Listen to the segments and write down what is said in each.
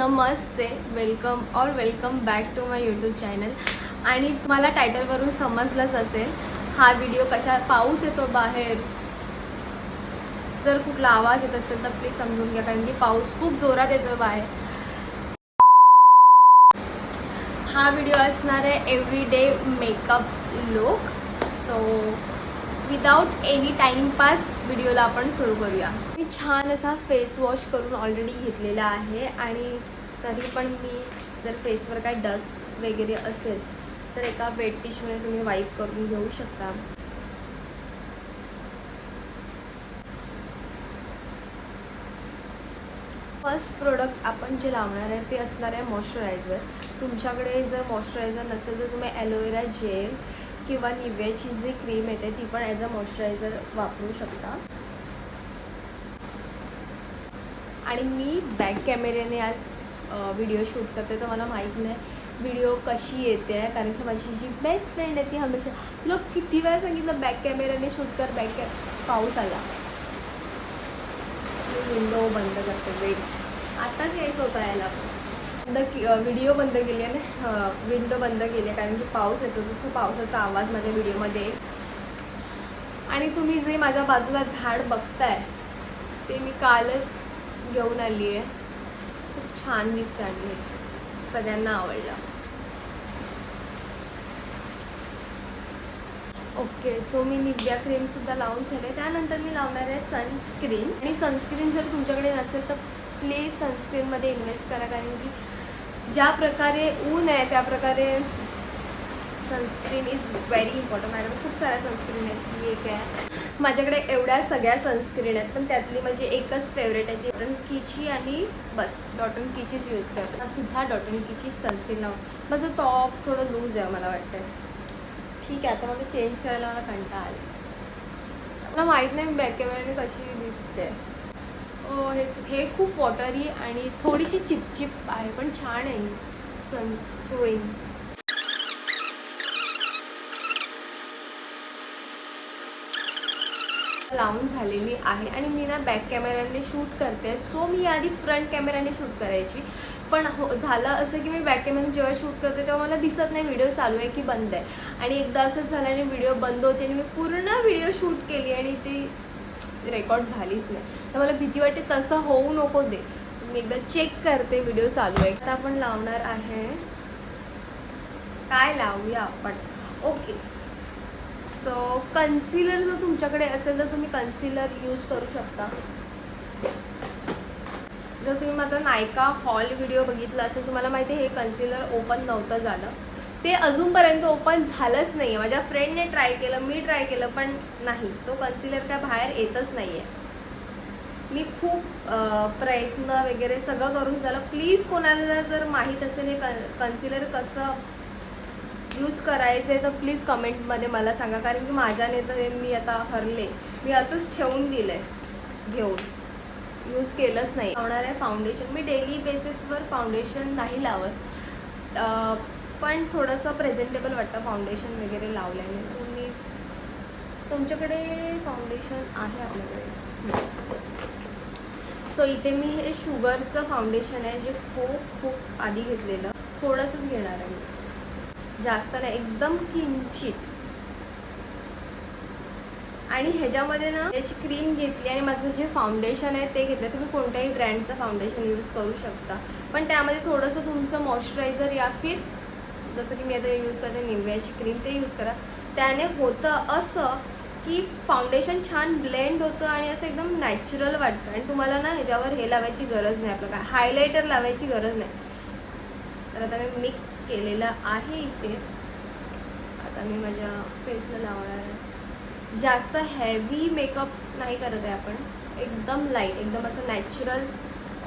Namaste, welcome back to my YouTube channel. आणि तुम्हाला टायटलवरून समजलंच असेल हा व्हिडिओ कशा. पाऊस येतो बाहेर, जर कुठला आवाज येत असेल तर प्लीज समजून घ्या, कारण की पाऊस खूप जोरात येतो बाहेर. हा व्हिडिओ असणार आहे everyday makeup look. So without any timepass व्हिडिओला आपण सुरू करूया. मी छान असा फेस वॉश करून ऑलरेडी घेतलेला आहे, आणि तरी पण मी जर फेसवर काही डस्ट वगैरे असेल तर एका वेट टिश्यूने तुम्ही वाईप करून घेऊ शकता. फर्स्ट प्रोडक्ट आपण जे लावणार आहे ते असणार आहे मॉइश्चरायझर. तुमच्याकडे जर मॉइश्चरायझर नसेल तर तुम्ही ॲलोवेरा जेल किंवा निव्याची जी क्रीम येते ती पण ॲज अ मॉइश्चरायझर वापरू शकता. आणि मी बॅक कॅमेऱ्याने आज व्हिडिओ शूट करते, तर मला माहीत नाही व्हिडिओ कशी येते आहे, कारण की माझी जी बेस्ट फ्रेंड आहे ती हमेशा लोक किती वेळा सांगितलं बॅक कॅमेऱ्याने शूट कर. पाऊस आला, विंडो बंद करते. वेट, आताच यायचं होतं यायला. व्हिडिओ बंद केली आहे ना, विंडो बंद केली आहे, कारण की पाऊस येतो तसं पावसाचा आवाज माझ्या व्हिडिओमध्ये येईल. आणि तुम्ही जे माझ्या बाजूला झाड बघताय ते मी कालच घेऊन आली आहे. खूप छान दिसतं आणि सगळ्यांना आवडलं. ओके, सो मी निव्या क्रीमसुद्धा लावून झाले. त्यानंतर मी लावणार आहे सनस्क्रीन. आणि सनस्क्रीन जर तुमच्याकडे नसेल तर प्लीज सनस्क्रीनमध्ये इन्व्हेस्ट करा, कारण की ज्या प्रकारे ऊन आहे त्या प्रकारे सनस्क्रीन इज व्हेरी इम्पॉर्टंट. माझ्याकडे खूप साऱ्या सनस्क्रीन आहेत. ही एक आहे. माझ्याकडे एवढ्या सगळ्या सनस्क्रीन आहेत, पण त्यातली माझी एकच फेवरेट आहे ती डॉट अँड कीची, आणि बस डॉट अँड कीचीच यूज करते. सुद्धा डॉट अँड कीचीच सनस्क्रीन लावून. माझं टॉप थोडं लूज आहे मला वाटतं. ठीक आहे, आता मला चेंज करायला मला कंटाळा आला. मला माहीत नाही बॅक कॅमेऱ्याने कशी दिसते. हे खूप वॉटरी आणि थोडीशी चिपचिप आहे, पण छान आहे सनस्क्रीन. लावून झालेली आहे, आणि मी ना बॅक कॅमेऱ्याने शूट करते. सो मी आधी फ्रंट कॅमेऱ्याने शूट करायची, पण झालं असं की मी बॅक कॅमेऱ्याने जेव्हा शूट करते तेव्हा मला दिसत नाही व्हिडिओ चालू आहे की बंद आहे. आणि एकदा असंच झालं आणि व्हिडिओ बंद होते आणि मी पूर्ण व्हिडिओ शूट केली आणि ती रेकॉर्ड झालीच नाही. तर मला भीती वाटते तसं होऊ नको दे. मी एकदा चेक करते व्हिडिओ चालू आहे. आता आपण लावणार आहे, काय लावूया आपण. ओके, सो कन्सिलर जर तुमच्याकडे असेल तर तुम्ही कन्सिलर यूज करू शकता. जर तुम्ही माझा नायका हॉल व्हिडिओ बघितला असेल तुम्हाला माहिती आहे हे कन्सिलर ओपन नव्हतं झालं. ते अजूनपर्यंत ओपन झालंच नाही आहे. माझ्या फ्रेंडने ट्राय केलं, मी ट्राय केलं, पण नाही, तो कन्सिलर काय बाहेर येतच नाही आहे. मी खूप प्रयत्न वगैरे सगळं करून झालं. प्लीज कोणाला जर माहीत असेल हे कन्सिलर कसं यूज करायचं आहे तर प्लीज कमेंटमध्ये मला सांगा, कारण की माझ्याने तर मी आता हरले. मी असंच ठेवून दिलं आहे घेऊन, यूज केलंच नाही. लावणार आहे फाउंडेशन. मी डेली बेसिसवर फाउंडेशन नाही लावत, पण थोडंसं प्रेझेंटेबल वाटतं फाउंडेशन वगैरे लावल्याने. सो मी, तुमच्याकडे फाउंडेशन आहे आपल्याकडे. सो इथे मी हे शुगरचं फाउंडेशन आहे जे खूप आधी घेतलेलं. थोडंसंच घेणार आहे मी, जास्त नाही, एकदम किंचित. आणि ह्याच्यामध्ये ना याची क्रीम घेतली आणि माझं जे फाउंडेशन आहे ते घेतलं. तुम्ही कोणत्याही ब्रँडचं फाउंडेशन यूज करू शकता, पण त्यामध्ये थोडंसं तुमचं मॉइश्चरायझर या फिर जसं की मी आता यूज करते निव्याची क्रीम ते यूज करा. त्याने होतं असं की फाउंडेशन छान ब्लेंड होतं आणि असं एकदम नॅचरल वाटतं. आणि तुम्हाला ना ह्याच्यावर हे लावायची गरज नाही, आपलं काय हायलायटर लावायची गरज नाही. तर आता मी मिक्स केलेलं आहे इथे. आता मी माझ्या फेसला लावणार आहे. जास्त हेवी मेकअप नाही करत आहे आपण, एकदम लाईट, एकदम असं नॅचरल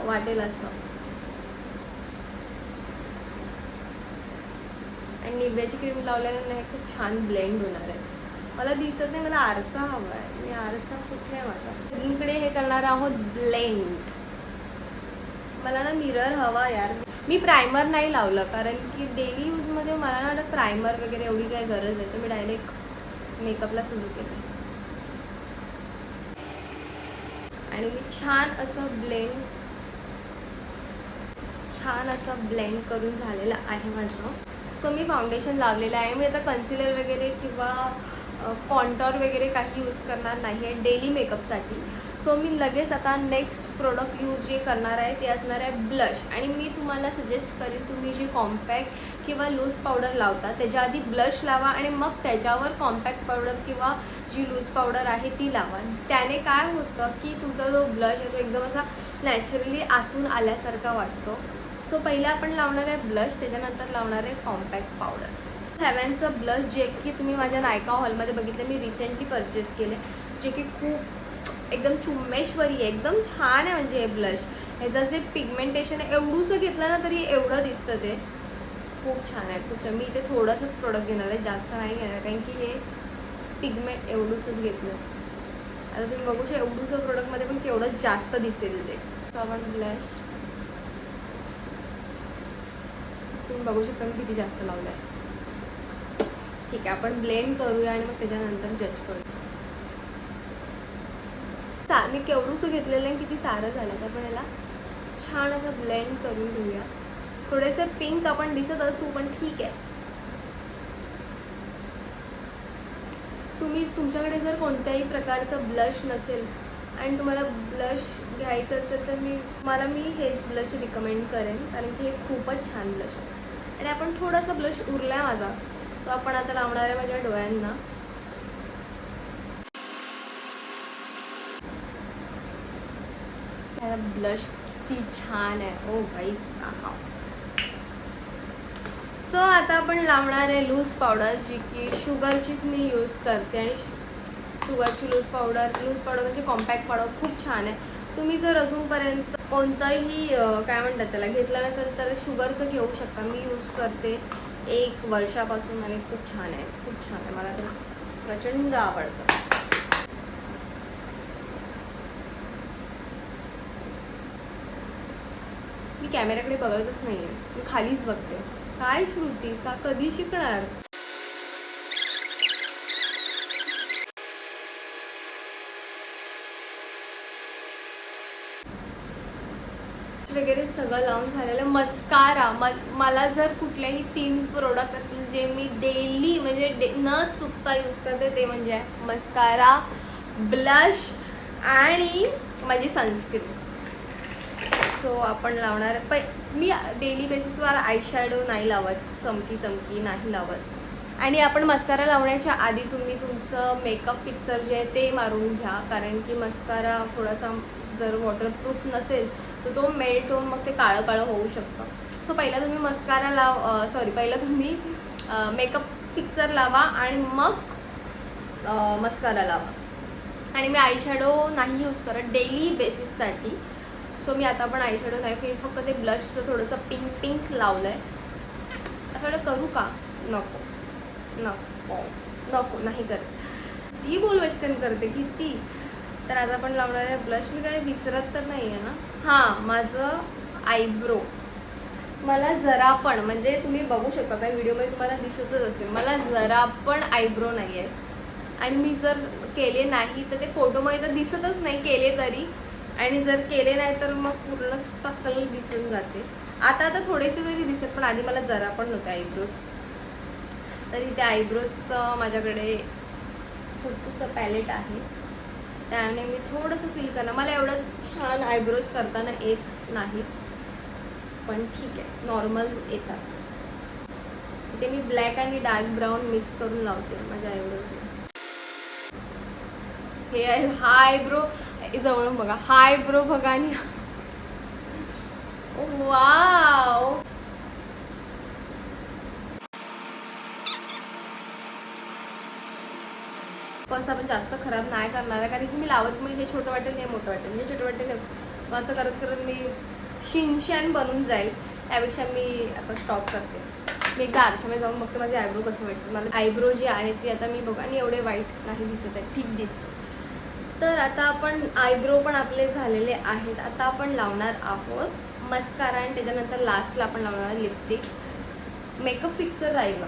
वाटेल असं. आणि निव्याची क्रीम लावल्याने हे खूप छान ब्लेंड होणार आहे. मला दिसत नाही, मला आरसा हवा आहे. मी आरसा कुठे आहे माझा. स्किनकडे हे करणार आहोत ब्लेंड. मला ना मिरर हवा यार. मी प्रायमर नाही लावलं, कारण की डेली यूजमध्ये मला ना वाटत प्रायमर वगैरे एवढी काही गरज आहे. तर मी डायरेक्ट मेकअपला सुरू केलं आणि मी छान असं ब्लेंड छान असं ब्लेंड करून झालेलं आहे माझं. सो मी फाउंडेशन लावलेलं आहे. मी आता कन्सिलर वगैरे किंवा कॉन्टॉर वगैरे काही यूज करणार नाही आहे डेली मेकअपसाठी. सो मी लगेच आता नेक्स्ट प्रोडक्ट यूज जे करणार आहे ते असणार आहे ब्लश. आणि मी तुम्हाला सजेस्ट करेन तुम्ही जी कॉम्पॅक्ट किंवा लूज पावडर लावता त्याच्या आधी ब्लश लावा आणि मग त्याच्यावर कॉम्पॅक्ट पावडर किंवा जी लूज पावडर आहे ती लावा. त्याने काय होतं की तुमचा जो ब्लश आहे तो एकदम असा नॅचरली आतून आल्यासारखा वाटतो. सो पहिला आपण लावणार आहे ब्लश, त्याच्यानंतर लावणार आहे कॉम्पॅक्ट पावडर. हॅव्हनचं ब्लश जे की तुम्ही माझ्या नायका हॉलमध्ये बघितलं, मी रिसेंटली परचेस केले, जे की खूप एकदम चुम्मेश्वरी आहे, एकदम छान आहे. म्हणजे हे ब्लश ह्याचं जे पिगमेंटेशन आहे एवढूसं घेतलं ना तरी एवढं दिसतं, ते खूप छान आहे, खूप छान. मी इथे थोडंसंच प्रोडक्ट घेणार आहे, जास्त नाही घेणार, कारण की हे पिगमेंट एवढूसच घेतलं. आता तुम्ही बघू शकता एवढूसं प्रोडक्टमध्ये पण केवढं जास्त दिसेल ते. सो आपण ब्लश तुम्ही बघू शकता मी किती जास्त लावलं आहे. ठीक आहे, आपण ब्लेंड करूया आणि मग त्याच्यानंतर जज करूया. मी केवढूसं घेतलेलं आहे, किती सारं झालं आहे. आपण याला छान असं ब्लेंड करून घेऊया. थोडेसे पिंक आपण दिसत असू पण ठीक आहे. तुमच्याकडे जर कोणत्याही प्रकारचं ब्लश नसेल आणि तुम्हाला ब्लश घ्यायचं असेल तर मी हेच ब्लश रिकमेंड करेन, कारण की हे खूपच छान ब्लश आहे. आणि आपण थोडासा ब्लश उरला आहे माझा, तो आपण आता लावणार आहे माझ्या डोळ्यांना. त्याला ब्लश किती छान आहे, ओ गाईस. सो आता आपण लावणार आहे लूज पावडर, जी की शुगरचीच मी यूज करते. आणि शुगरची लूज पावडर म्हणजे कॉम्पॅक्ट पावडर खूप छान आहे. तुम्ही जर अजूनपर्यंत कोणतंही काय म्हणतात त्याला घेतलं नसेल तर शुगरचं घेऊ शकता. मी यूज करते 1 वर्षापासून आणि खूप छान आहे, खूप छान आहे. मला तर प्रचंड आवडतं. मी कॅमेऱ्याकडे बघतच नाही आहे, मी खालीच बघते. काय श्रुती, का कधी शिकणार? वगैरे सगळं लावून झालेलं. मस्कारा मला जर कुठलेही 3 प्रोडक्ट असतील जे मी डेली म्हणजे न चुकता यूज करते ते म्हणजे मस्कारा, ब्लश आणि माझी सनस्क्रीन. सो आपण लावणार मी डेली बेसिसवर आयशॅडो नाही लावत, चमकी नाही लावत. आणि आपण मस्कारा लावण्याच्या आधी तुम्ही तुमचं मेकअप फिक्सर जे आहे ते मारून घ्या, कारण की मस्कारा थोडासा जर वॉटरप्रूफ नसेल तर तो मेल्ट होऊन मग ते काळं काळं होऊ शकतं. सो पहिला तुम्ही पहिला तुम्ही मेकअप फिक्सर लावा आणि मग मस्कारा लावा. आणि मी आयशॅडो नाही यूज करत डेली बेसिससाठी. सो मी आता पण आयशॅडो नाही, मी फक्त ते ब्लशचं थोडंसं पिंक लावलं आहे. असं वाटतं करू का? नको नाही करत. ती बोलवच्चन करते की ती. तर आता आपण लावणार आहे ब्लश. मी काय विसरत तर नाही आहे ना? हां, माझं आयब्रो. मला जरा पण म्हणजे तुम्ही बघू शकता त्या व्हिडिओमध्ये तुम्हाला दिसतच असेल, मला जरा पण आयब्रो नाही आहेत. आणि मी जर केले नाही तर ते फोटोमध्ये तर दिसतच नाही केले तरी, आणि जर केले नाही तर मग पूर्ण टक्कल दिसून जाते. आता थोडेसे तरी दिसत, पण आधी मला जरा पण नव्हते आयब्रोज. तरी त्या आयब्रोजचं माझ्याकडे छोटूसं पॅलेट आहे, त्याने मी थोडंसं फील करणार. मला एवढंच छान आयब्रोज करताना येत नाही, पण ठीक आहे, नॉर्मल येतात. ते मी ब्लॅक आणि डार्क ब्राऊन मिक्स करून लावते माझ्या आयब्रोज. हे आहे हा आयब्रो, जवळून बघा हा आयब्रो बघा. आणि वाव, असं आपण जास्त खराब नाही करणार आहे, कारण की मी लावत हे छोटं वाटेल, हे मोठं वाटेल, हे छोटं वाटेल, मग असं करत करत मी शिनशान बनून जाईल. त्यापेक्षा मी आता स्टॉप करते. मी एकदा आरशामध्ये जाऊन बघते माझे आयब्रो कसं वाटतं. मला आयब्रो जी आहे ती आता मी बघा, आणि एवढे वाईट नाही दिसत आहे, ठीक दिसतं. तर आता आपण आयब्रो पण आपले झालेले आहेत. आता आपण लावणार आहोत मस्कारा, आणि त्याच्यानंतर लास्टला आपण लावणार आहे लिपस्टिक. मेकअप फिक्सर राहिलं.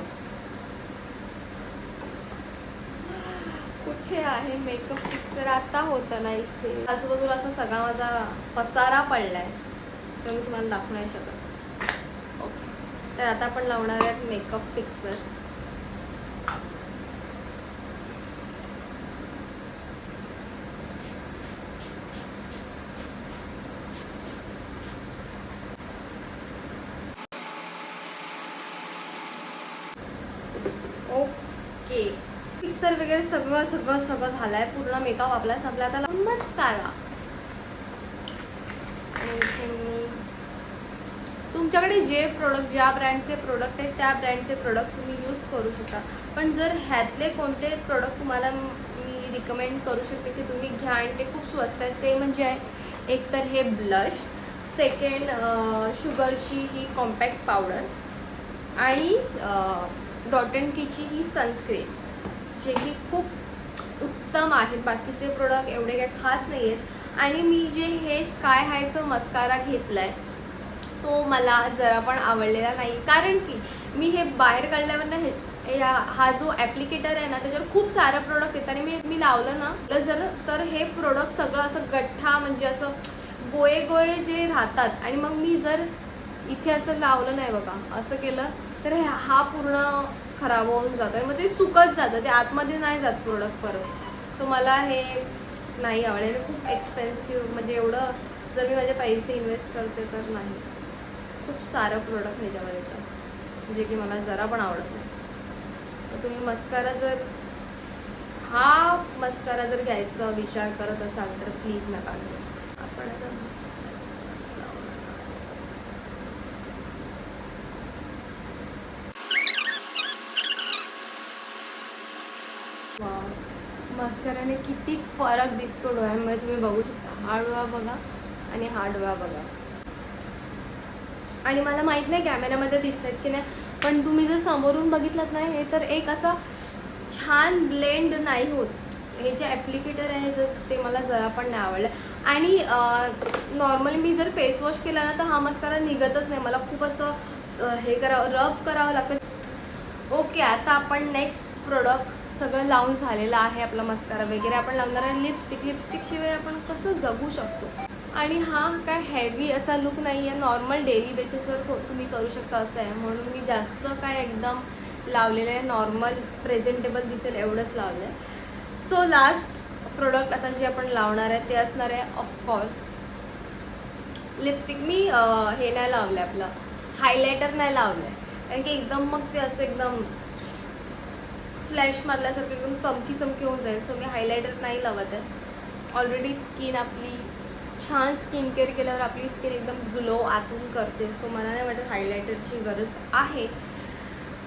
कुठे आहे मेकअप फिक्सर? आता होतं ना इथे. आजूबाजूला असा सगळा माझा पसारा पडला आहे, तर मी तुम्हाला दाखवू नाही शकत. तर आता आपण लावणार आहेत मेकअप फिक्सर. ओके, फिक्सर वगैरे सगळं सगळं सगळं झालंय. पूर्ण मेकअप आपला संपला. आता मस्कारा. आणि इथे मी तुमच्याकडे जे प्रोडक्ट, ज्या ब्रँडचे प्रोडक्ट आहेत त्या ब्रँडचे प्रोडक्ट तुम्ही यूज करू शकता. पण जर ह्यातले कोणते प्रोडक्ट तुम्हाला मी रिकमेंड करू शकते की तुम्ही घ्या आणि ते खूप स्वस्त आहेत, ते म्हणजे आहे एक तर हे ब्लश, सेकंड शुगरची ही कॉम्पॅक्ट पावडर आणि डॉट अँड कीची ही सनस्क्रीन, जे की खूप उत्तम आहेत. बाकीचे प्रोडक्ट एवढे काही खास नाही आहेत. आणि मी जे हे स्काय हायचं मस्कारा घेतला आहे तो मला जरा पण आवडलेला नाही, कारण की मी हे बाहेर काढल्यावर ना हा जो ॲप्लिकेटर आहे ना त्याच्यावर खूप सारं प्रोडक्ट येतं आणि मी लावलं ना जर तर हे प्रोडक्ट सगळं असं गठ्ठा म्हणजे असं गोळे गोळे जे राहतात. आणि मग मी जर इथे असं लावलं नाही बघा, असं केलं तर हा पूर्ण खराब होऊन जातं आणि मग ते सुकत जातं, ते आतमध्ये नाही जात प्रोडक्ट परत. सो मला हे नाही आवडलं. खूप एक्सपेन्सिव्ह, म्हणजे एवढं जर मी माझे पैसे इन्व्हेस्ट करते तर नाही. खूप सारं प्रोडक्ट ह्याच्यावर येतं जे की मला जरा पण आवडत नाही. तर तुम्ही मस्कारा जर मस्कारा जर घ्यायचा विचार करत असाल तर प्लीज नका घेऊ. आपण आता मस्काराने किती फरक दिसतो डोळ्यांमध्ये तुम्ही बघू शकता. हा डोळा बघा आणि हा डोळा बघा. आणि मला माहीत नाही कॅमेऱ्यामध्ये दिसत आहेत की नाही, पण तुम्ही जर समोरून बघितलं नाही हे तर एक असं छान ब्लेंड नाही होत. हे जे ॲप्लिकेटर आहे ते मला जरा पण नाही आवडलं. आणि नॉर्मली मी जर फेस वॉश केला ना तर हा मस्कारा निघतच नाही. मला खूप असं हे रफ करावं लागतं. ओके, आता आपण नेक्स्ट प्रोडक्ट सगळं लावून झालेलं आहे. आपला मस्कारा वगैरे आपण लावणार आहे. लिपस्टिकशिवाय आपण कसं जगू शकतो. आणि हा काय हेवी असा लुक नाही आहे, नॉर्मल डेली बेसिसवर तुम्ही करू शकता असं आहे. म्हणून मी जास्त काय एकदम लावलेलं आहे, नॉर्मल प्रेझेंटेबल दिसेल एवढंच लावलं आहे. सो लास्ट प्रोडक्ट आता जे आपण लावणार आहे ते असणार आहे ऑफकोर्स लिपस्टिक. मी हे नाही लावलं आहे, आपलं हायलायटर नाही लावलं आहे, कारण की एकदम मग ते असं एकदम फ्लॅश मारल्यासारखं एकदम चमकी होऊन जाईल. सो मी हायलायटर नाही लावत आहे. ऑलरेडी स्किन आपली छान स्किन केअर केल्यावर आपली स्किन एकदम ग्लो आतून करते. सो मला नाही वाटत हायलायटरची गरज आहे.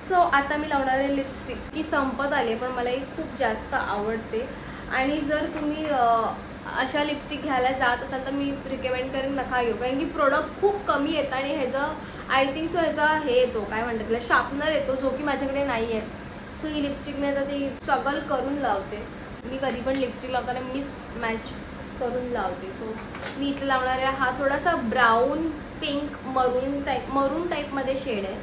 सो आता मी लावणार आहे लिपस्टिक. की संपत आली पण मला ही खूप जास्त आवडते. आणि जर तुम्ही अशा लिपस्टिक घ्यायला जात असाल तर मी रिकमेंड करेन नका घेऊ, कारण की प्रोडक्ट खूप कमी येतं. आणि ह्याचं आय थिंक सो ह्याचा हे येतो काय म्हणतात त्याला, शार्पनर येतो, जो की माझ्याकडे नाही आहे. सो ही लिपस्टिक मी आता ती स्ट्रगल करून लावते. मी कधी पण लिपस्टिक लावताना मिसमॅच करून लावते. सो मी इथे लावणार आहे हा थोडासा ब्राऊन पिंक मरून टाईपमध्ये शेड आहे.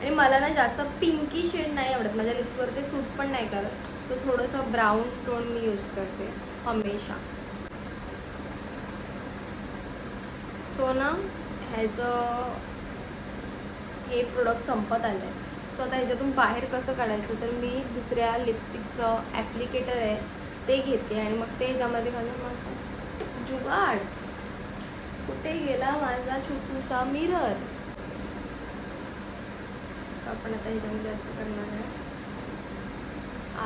आणि मला ना जास्त पिंकी शेड नाही आवडत, माझ्या लिप्सवर ते सूट पण नाही करत. तो थोडंसं ब्राऊन टोन मी यूज करते हमेशा. सो ना ह्याचं हे प्रोडक्ट संपत आलं आहे. सो आता ह्याच्यातून बाहेर कसं काढायचं, तर मी दुसऱ्या लिपस्टिकचं ॲप्लिकेटर आहे ते घेते आणि मग ते ह्याच्यामध्ये घालून माझं जुगाड. कुठे गेला माझा छोटूसा मिरर. सो आपण आता ह्याच्यामध्ये असं करणार आहे.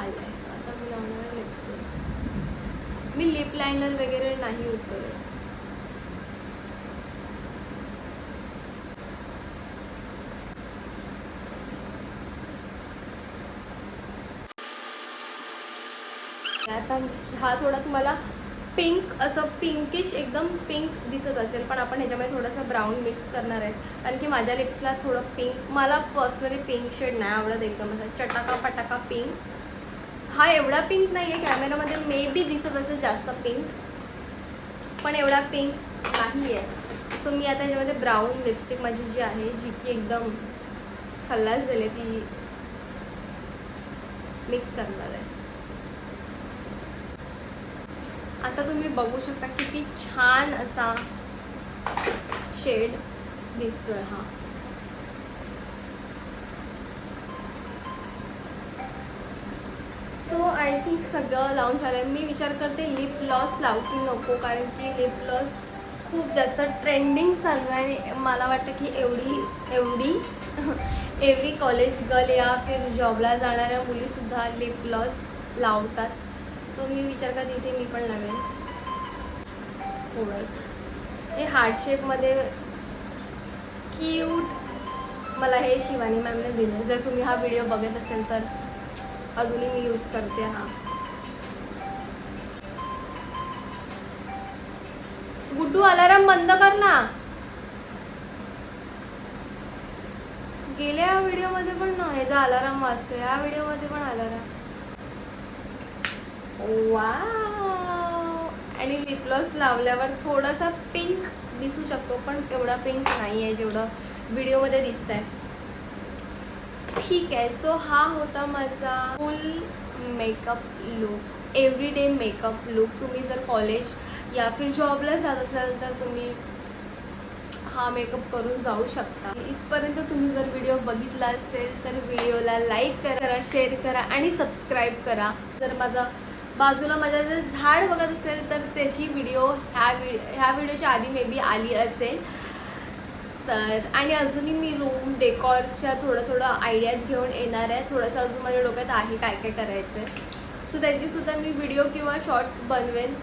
आलं आहे. आता मी लावणार आहे लिप्स. मी लिप लायनर वगैरे नाही यूज करत. आता हा थोडा तुम्हाला पिंक असं पिंकिश एकदम पिंक दिसत असेल, पण आपण ह्याच्यामध्ये थोडंसं ब्राऊन मिक्स करणार आहे. कारण की माझ्या लिप्सला थोडं पिंक, मला पर्सनली पिंक शेड नाही आवडत. एकदम असं चटाका पटाका पिंक. हा एवढा पिंक नाही आहे, कॅमेरामध्ये मे बी दिसत असेल जास्त पिंक, पण एवढा पिंक नाही आहे. सो मी आता ह्याच्यामध्ये ब्राऊन लिपस्टिक माझी जी आहे, जी की एकदम खल्लास झाली, ती मिक्स करणार आहे. आता तुम्ही बघू शकता किती छान असा शेड दिसतोय हा. सो आय थिंक सगळं लावून झालं. मी विचार करते लिप ग्लॉस लावू की नको, कारण की लिप ग्लॉस खूप जास्त ट्रेंडिंग चालू आहे आणि मला वाटतं की एव्हरी कॉलेज गर्ल या फिर जॉबला जाणाऱ्या मुलीसुद्धा लिप ग्लॉस लावतात. सो मी विचार करते इथे मी पण लावेन थोडंसं. हे हार्ट शेपमध्ये क्यूट मला हे शिवानी मॅमने दिलं. जर तुम्ही हा व्हिडिओ बघत असेल तर अजूनही मी यूज करते हा. गुड्डू अलाराम बंद कर ना. गेल्या व्हिडिओमध्ये पण ना ह्याचा अलाराम वाजतो, या व्हिडिओमध्ये पण अलाराम. वाव. आणि लिप ग्लॉस लावल्यावर थोडासा पिंक दिसू शकतो, पण एवढा पिंक नाही आहे जेवढं व्हिडिओमध्ये दिसत आहे. ठीक आहे. सो हा होता माझा फुल makeup look, everyday makeup look. तुम्ही जर कॉलेज या फिर जॉबला जात असाल तर तुम्ही हा मेकअप करून जाऊ शकता. इथपर्यंत तुम्ही जर व्हिडिओ बघितला असेल तर व्हिडिओला लाईक करा, शेअर करा आणि सबस्क्राईब करा. जर बाजूला माझं जर झाड बघत असेल तर त्याची व्हिडिओ ह्या व्हिडिओच्या आधी मे बी आली असेल. तर आणि अजूनही मी रूम डेकॉरच्या थोडं आयडियाज घेऊन येणार आहे. थोडंसं अजून माझ्या डोक्यात आहे काय काय करायचं आहे. सो त्याचीसुद्धा मी व्हिडिओ किंवा शॉर्ट्स बनवेन,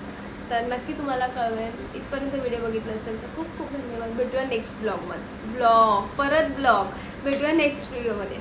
तर नक्की तुम्हाला कळवेन. इथपर्यंत व्हिडिओ बघितला असेल तर खूप खूप धन्यवाद. भेटूया नेक्स्ट ब्लॉग. भेटूया नेक्स्ट व्हिडिओमध्ये.